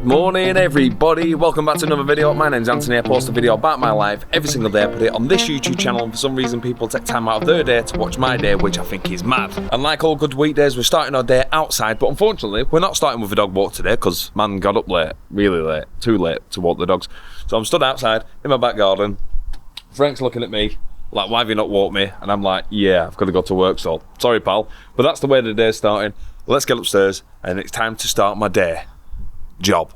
Good morning everybody, welcome back to another video. My name's Anthony. I post a video about my life every single day. I put it on this YouTube channel, and for some reason people take time out of their day to watch my day, which I think is mad. And like all good weekdays, we're starting our day outside, but unfortunately we're not starting with a dog walk today because man got up late, really late, too late to walk the dogs. So I'm stood outside in my back garden. Frank's looking at me like, why have you not walked me? And I'm like, yeah, I've got to go to work, so sorry pal, but that's the way the day's starting. Let's get upstairs and it's time to start my day job.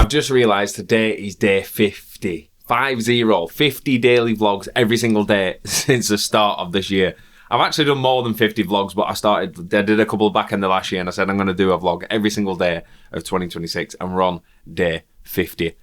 I've just realised today is day 50. 50 daily vlogs every single day since the start of this year. I've actually done more than 50 vlogs, but I did a couple back in the last year and I said I'm going to do a vlog every single day of 2026 and we're on day 50.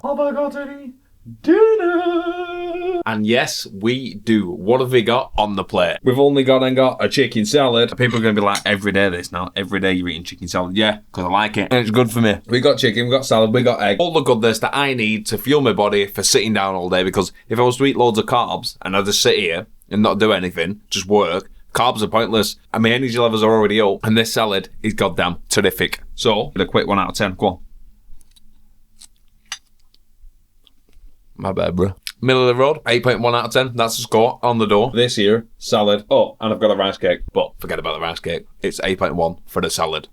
Have I got any dinner? And yes, we do. What have we got on the plate? We've only got a chicken salad. People are going to be like, every day this now. Every day you're eating chicken salad. Yeah, because I like it. And it's good for me. We got chicken, we got salad, we got egg. All the goodness that I need to fuel my body for sitting down all day. Because if I was to eat loads of carbs and I just sit here and not do anything, just work, carbs are pointless. And my energy levels are already up. And this salad is goddamn terrific. So, a quick 1 out of 10. Go on. My bad, bro. Middle of the road, 8.1 out of 10. That's the score on the door. This year, salad. Oh, and I've got a rice cake. But forget about the rice cake. It's 8.1 for the salad.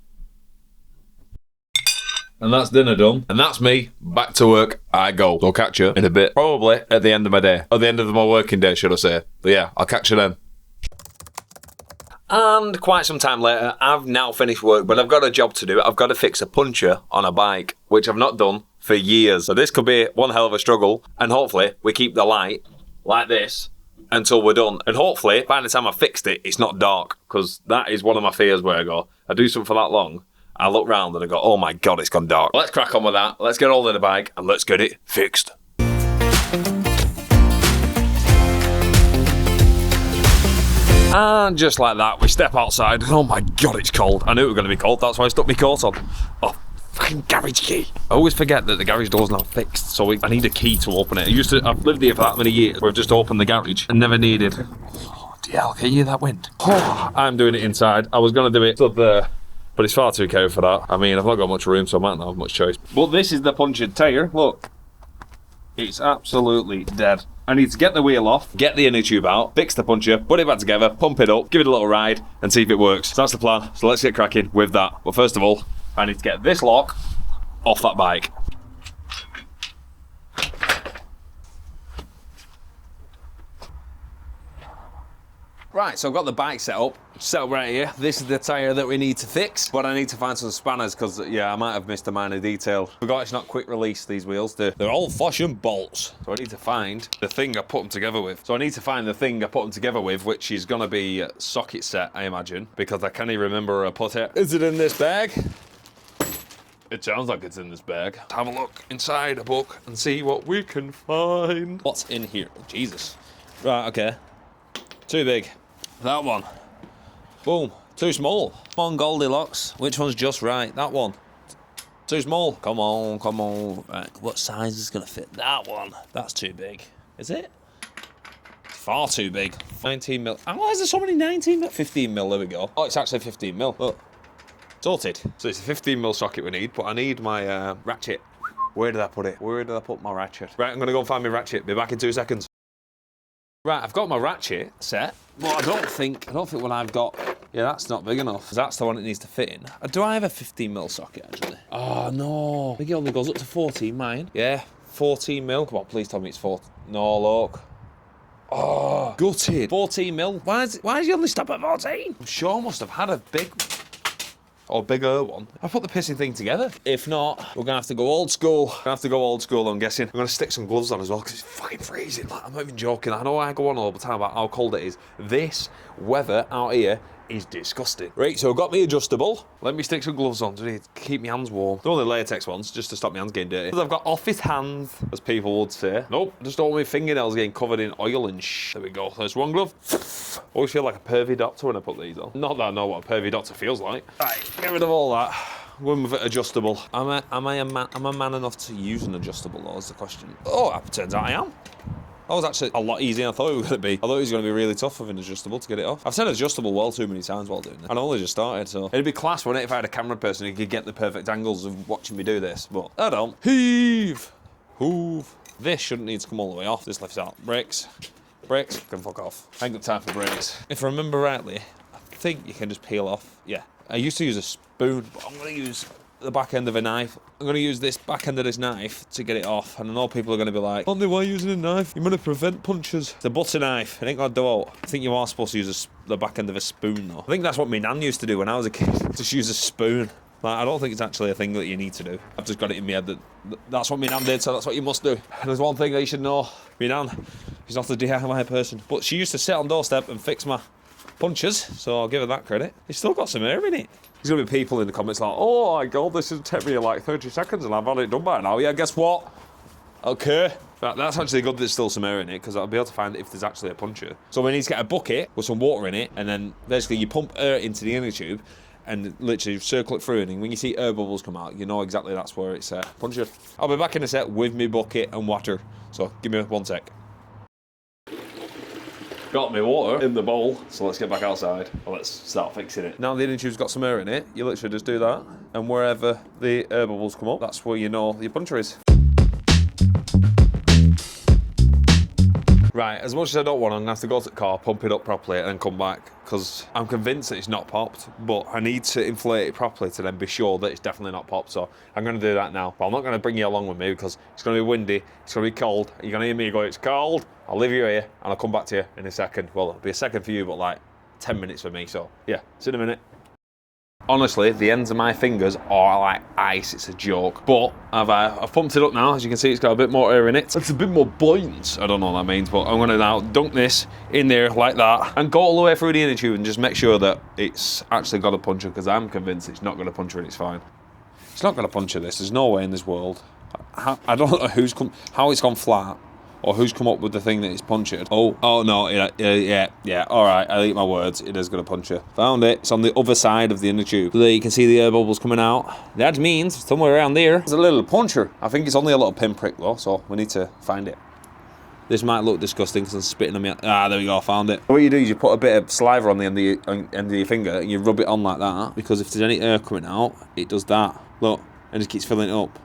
And that's dinner done. And that's me. Back to work I go. I'll catch you in a bit. Probably at the end of my day. Or the end of my working day, should I say. But yeah, I'll catch you then. And quite some time later, I've now finished work, but I've got a job to do. I've got to fix a puncture on a bike, which I've not done for years. So this could be one hell of a struggle, and hopefully we keep the light like this until we're done. And hopefully, by the time I fixed it, it's not dark, because that is one of my fears where I do something for that long, I look round and I go, oh my God, it's gone dark. Let's crack on with that. Let's get hold of the bike and let's get it fixed. And just like that, we step outside. Oh my God, it's cold. I knew it was going to be cold. That's why I stuck my coat on. Oh, fucking garage key. I always forget that the garage door's not fixed, so I need a key to open it. I've lived here for that many years where I've just opened the garage and never needed. Oh, DL, can you hear that wind? Oh, I'm doing it inside. I was going to do it up there, but it's far too cold for that. I mean, I've not got much room, so I might not have much choice. But this is the punctured tyre. Look, it's absolutely dead. I need to get the wheel off, get the inner tube out, fix the puncture, put it back together, pump it up, give it a little ride, and see if it works. So that's the plan. So let's get cracking with that. But first of all, I need to get this lock off that bike. Right, so I've got the bike set up right here. This is the tyre that we need to fix, but I need to find some spanners because, yeah, I might have missed a minor detail. Forgot it's not quick release, these wheels. They're old-fashioned bolts. So I need to find the thing I put them together with. Which is going to be a socket set, I imagine, because I can't even remember where I put it. Is it in this bag? It sounds like it's in this bag. Have a look inside a book and see what we can find. What's in here? Jesus. Right, okay. Too big. That one. Boom. Too small. Come on, Goldilocks. Which one's just right? That one. Too small. Come on, come on. Right. What size is going to fit that one? That's too big. Is it? Far too big. 19 mil. Oh, why is there so many 19 mil? 15 mil. There we go. Oh, it's actually 15 mil. Look. Sorted. So it's a 15 mil socket we need, but I need my ratchet. Where did I put it? Where did I put my ratchet? Right, I'm going to go and find my ratchet. Be back in 2 seconds. Right, I've got my ratchet set, but I don't think what I've got, yeah, that's not big enough. That's the one it needs to fit in. Do I have a 15 mil socket, actually? Oh, no. I think it only goes up to 14, mine. Yeah, 14 mil. Come on, please tell me it's 14. No, look. Oh, gutted. 14 mil. Why does he only stop at 14? I'm sure I must have had a big... or bigger one. I put the pissing thing together. If not, we're gonna have to go old school. We're gonna have to go old school, I'm guessing. I'm gonna stick some gloves on as well, because it's fucking freezing. Like, I'm not even joking. I know I go on all the time about how cold it is. This weather out here is disgusting. Right, so I've got me adjustable. Let me stick some gloves on to keep my hands warm. They're only latex ones, just to stop my hands getting dirty. I've got office hands, as people would say. Nope, just don't want my fingernails getting covered in oil and There we go. There's one glove. Always feel like a pervy doctor when I put these on. Not that I know what a pervy doctor feels like. Right, get rid of all that. Going with it adjustable. Am I a man enough to use an adjustable, though, is the question. Oh, it turns out I am. That was actually a lot easier than I thought it was going to be. I thought it was going to be really tough with an adjustable to get it off. I've said adjustable well too many times while doing this. And I only just started, so it'd be class, wouldn't it, if I had a camera person who could get the perfect angles of watching me do this, but I don't. Heave! Hoove. This shouldn't need to come all the way off. This lifts out. Brakes. Brakes can fuck off. I ain't got time for brakes. If I remember rightly, I think you can just peel off. Yeah. I used to use a spoon, but I'm going to use the back end of a knife. I'm going to use this back end of this knife to get it off, and I know people are going to be like, Andy, why are you using a knife? You're going to prevent punctures. It's a butter knife. It ain't going to do it. I think you are supposed to use the back end of a spoon, though. I think that's what my nan used to do when I was a kid. Just use a spoon. Like, I don't think it's actually a thing that you need to do. I've just got it in my head that that's what my nan did, so that's what you must do. And there's one thing that you should know. My nan, she's not a DIY person, but she used to sit on doorstep and fix my punctures, so I'll give her that credit. It's still got some air in it. There's going to be people in the comments like, oh my god, this has taken me like 30 seconds and I've had it done by now. Yeah, guess what? Okay. That's actually good that there's still some air in it, because I'll be able to find if there's actually a puncture. So we need to get a bucket with some water in it, and then basically you pump air into the inner tube and literally circle it through, and when you see air bubbles come out, you know exactly that's where it's punctured. I'll be back in a sec with me bucket and water, so give me 1 sec. Got me water in the bowl, so let's get back outside and let's start fixing it. Now the inner tube's got some air in it, you literally just do that, and wherever the air bubbles come up, that's where you know your puncture is. Right, as much as I don't want, I'm going to have to go to the car, pump it up properly, and then come back, because I'm convinced that it's not popped, but I need to inflate it properly to then be sure that it's definitely not popped, so I'm going to do that now. But I'm not going to bring you along with me, because it's going to be windy, it's going to be cold, you're going to hear me go, it's cold. I'll leave you here, and I'll come back to you in a second. Well, it'll be a second for you, but like 10 minutes for me, so yeah, see you in a minute. Honestly, the ends of my fingers are like ice, it's a joke. But I've pumped it up now, as you can see it's got a bit more air in it. It's a bit more buoyant, I don't know what that means, but I'm gonna now dunk this in there like that and go all the way through the inner tube and just make sure that it's actually got a puncture, because I'm convinced it's not gonna puncture and it's fine. It's not gonna puncture this, there's no way in this world. I don't know how it's gone flat, or who's come up with the thing that it's punctured. Oh no, yeah, all right, I'll eat my words, it is going to puncture. Found it, it's on the other side of the inner tube. So there you can see the air bubbles coming out. That means somewhere around there, there's a little puncture. I think it's only a little pinprick though, so we need to find it. This might look disgusting because I'm spitting on me. Ah, there we go, I found it. What you do is you put a bit of saliva on the end of your finger and you rub it on like that, because if there's any air coming out, it does that. Look, and it keeps filling it up.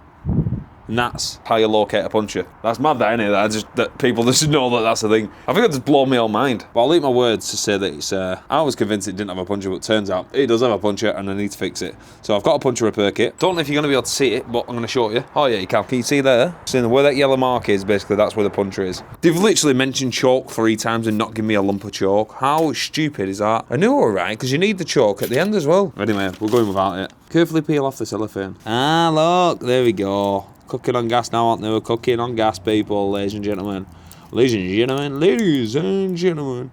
And that's how you locate a puncture. That's mad, that, isn't it? That people just know that that's a thing. I think it just blown my own mind. But I'll eat my words to say that it's... I was convinced it didn't have a puncture, but it turns out it does have a puncture and I need to fix it. So I've got a puncture repair kit. Don't know if you're going to be able to see it, but I'm going to show you. Oh yeah, you can. Can you see there? So where that yellow mark is, basically that's where the puncture is. They've literally mentioned chalk 3 times and not given me a lump of chalk. How stupid is that? I knew all right, because you need the chalk at the end as well. Anyway, we're going without it. Carefully peel off the cellophane. Ah, look, there we go. Cooking on gas now, aren't they? We're cooking on gas, people, ladies and gentlemen. Ladies and gentlemen, ladies and gentlemen.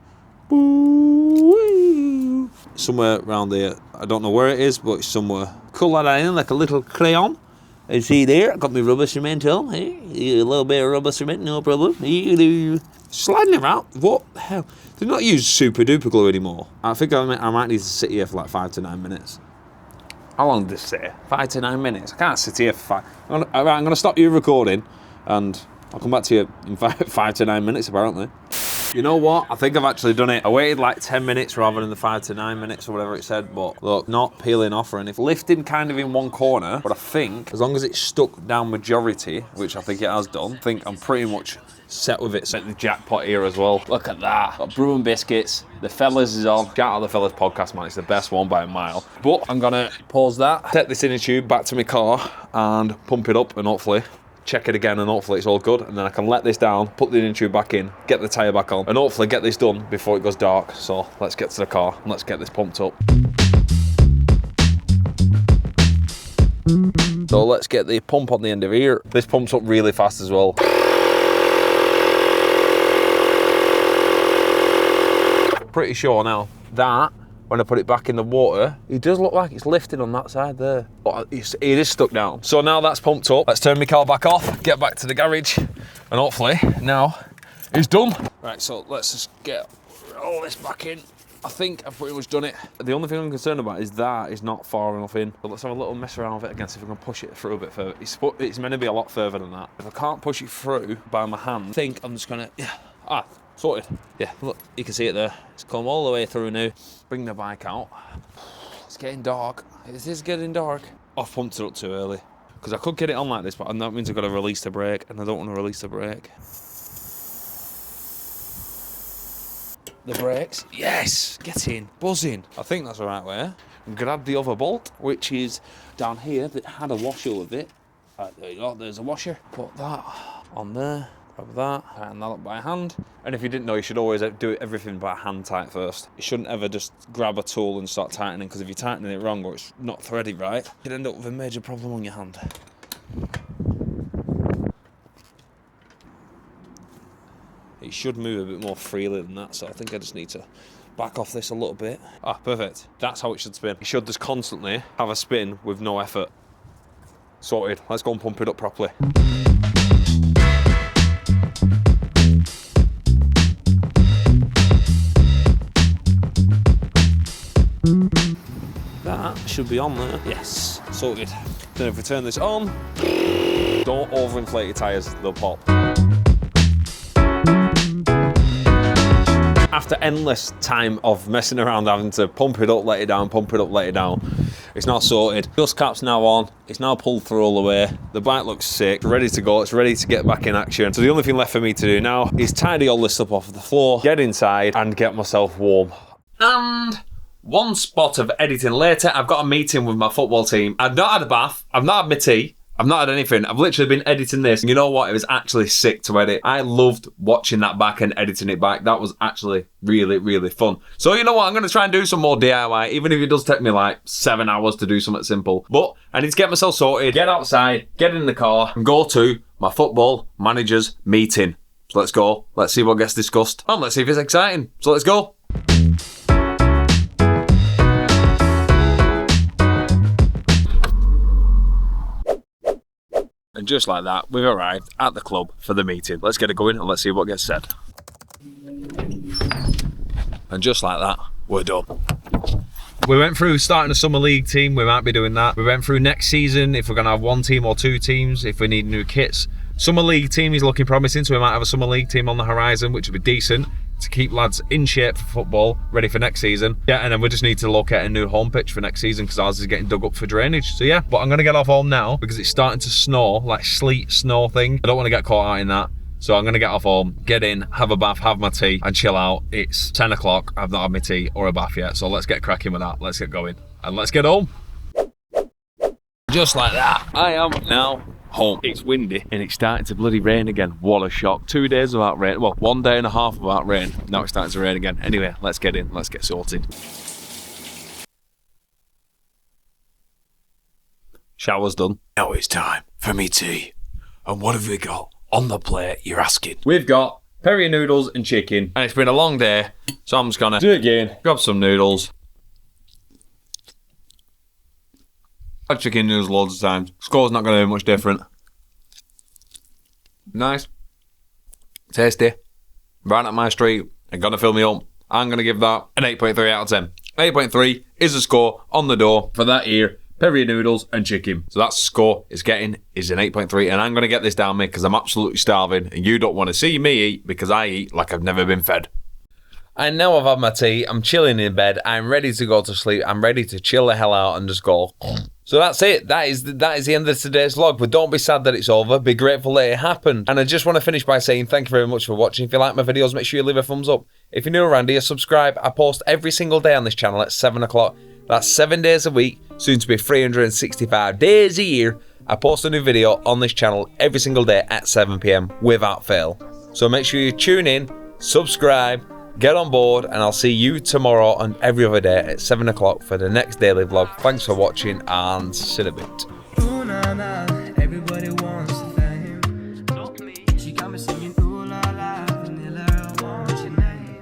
Boo-wee. Somewhere around there. I don't know where it is, but it's somewhere. Colour that in like a little crayon. You see there, got my rubber cement on. Hey, a little bit of rubber cement, no problem. Sliding around. What the hell? They're not use super duper glue anymore. I think I might need to sit here for like 5 to 9 minutes. How long did this say? 5 to 9 minutes. I can't sit here for 5. I'm going to stop you recording and I'll come back to you in 5 to 9 minutes apparently. You know what? I think I've actually done it. I waited like 10 minutes rather than the 5 to 9 minutes or whatever it said, but look, not peeling off or anything. Lifting kind of in one corner, but I think as long as it's stuck down majority, which I think it has done, I think I'm pretty much set with it. Set the jackpot here as well. Look at that. Got brew and biscuits. The Fellas is on. Shout out the Fellas podcast, man. It's the best one by a mile. But I'm gonna pause that, take this inner tube back to my car and pump it up and hopefully check it again and hopefully it's all good, and then I can let this down, put the inner tube back in, get the tyre back on, and hopefully get this done before it goes dark. So let's get to the car and let's get this pumped up. So let's get the pump on the end of here. This pumps up really fast as well. Pretty sure now that when I put it back in the water, it does look like it's lifted on that side there. But it is stuck down. So now that's pumped up, let's turn my car back off, get back to the garage, and hopefully now it's done. Right, so let's just get all this back in. I think I've pretty much done it. The only thing I'm concerned about is that it's not far enough in. So let's have a little mess around with it again, see if we can push it through a bit further. It's meant to be a lot further than that. If I can't push it through by my hand, I think I'm just gonna, sorted. Yeah, look, you can see it there. It's come all the way through now. Bring the bike out. It's getting dark. It is getting dark. I've pumped it up too early. Because I could get it on like this, but that means I've got to release the brake, and I don't want to release the brake. The brakes, yes, get in, buzzing. I think that's the right way. Grab the other bolt, which is down here, that had a washer with it. Right, there you go, there's a washer. Put that on there, grab that, tighten that up by hand. And if you didn't know, you should always do everything by hand tight first. You shouldn't ever just grab a tool and start tightening, because if you're tightening it wrong or it's not threaded right, you could end up with a major problem on your hand. It should move a bit more freely than that, so I think I just need to back off this a little bit. Ah, perfect. That's how it should spin. It should just constantly have a spin with no effort. Sorted. Let's go and pump it up properly. That should be on there. Yes, sorted. Then if we turn this on, don't overinflate your tyres, they'll pop. After endless time of messing around, having to pump it up, let it down, pump it up, let it down, it's now sorted. Dust cap's now on, it's now pulled through all the way. The bike looks sick, ready to go, it's ready to get back in action. So the only thing left for me to do now is tidy all this stuff off the floor, get inside and get myself warm. And one spot of editing later, I've got a meeting with my football team. I've not had a bath, I've not had my tea, I've not had anything. I've literally been editing this. And you know what? It was actually sick to edit. I loved watching that back and editing it back. That was actually really, really fun. So you know what? I'm going to try and do some more DIY, even if it does take me like 7 hours to do something simple. But I need to get myself sorted, get outside, get in the car, and go to my football manager's meeting. So let's go. Let's see what gets discussed. And let's see if it's exciting. So let's go. And just like that, we've arrived at the club for the meeting. Let's get it going and let's see what gets said. And just like that, we're done. We went through starting a summer league team, we might be doing that. We went through next season, if we're gonna have one team or two teams, if we need new kits. Summer league team is looking promising, so we might have a summer league team on the horizon, which would be decent to keep lads in shape for football, ready for next season. Yeah, and then we just need to look at a new home pitch for next season because ours is getting dug up for drainage. So yeah, but I'm gonna get off home now because it's starting to snow, like sleet, snow thing. I don't want to get caught out in that. So I'm gonna get off home, get in, have a bath, have my tea, and chill out. It's 10 o'clock, I've not had my tea or a bath yet, so let's get cracking with that. Let's get going, and let's get home. Just like that, I am now home. It's windy and it's starting to bloody rain again. What a shock. 2 days without rain. Well, 1 day and a half without rain. Now it's starting to rain again. Anyway, let's get in. Let's get sorted. Shower's done. Now it's time for me tea. And what have we got on the plate, you're asking? We've got peri noodles and chicken. And it's been a long day, so I'm just gonna do it again. Grab some noodles. I've had chicken noodles loads of times. Score's not going to be much different. Nice. Tasty. Right up my street. And going to fill me up. I'm going to give that an 8.3 out of 10. 8.3 is the score on the door for that here. Peri noodles and chicken. So that's the score it's getting is an 8.3. And I'm going to get this down me because I'm absolutely starving. And you don't want to see me eat because I eat like I've never been fed. And now I've had my tea, I'm chilling in bed, I'm ready to go to sleep, I'm ready to chill the hell out and just go. So that's it, that is the end of today's vlog, but don't be sad that it's over, be grateful that it happened. And I just want to finish by saying thank you very much for watching. If you like my videos, make sure you leave a thumbs up. If you're new around here, subscribe. I post every single day on this channel at 7 o'clock. That's 7 days a week, soon to be 365 days a year. I post a new video on this channel every single day at 7 PM without fail. So make sure you tune in, subscribe, get on board, and I'll see you tomorrow and every other day at 7 o'clock for the next daily vlog. Thanks for watching and see you in a bit. na na, everybody wants the fame. Not me. She got me singing ooh la la, vanilla, I want your name.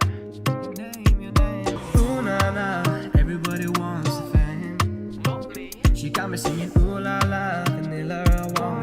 Your name. Ooh na na, everybody wants the fame. Not me. She got me singing ooh la la, vanilla, I want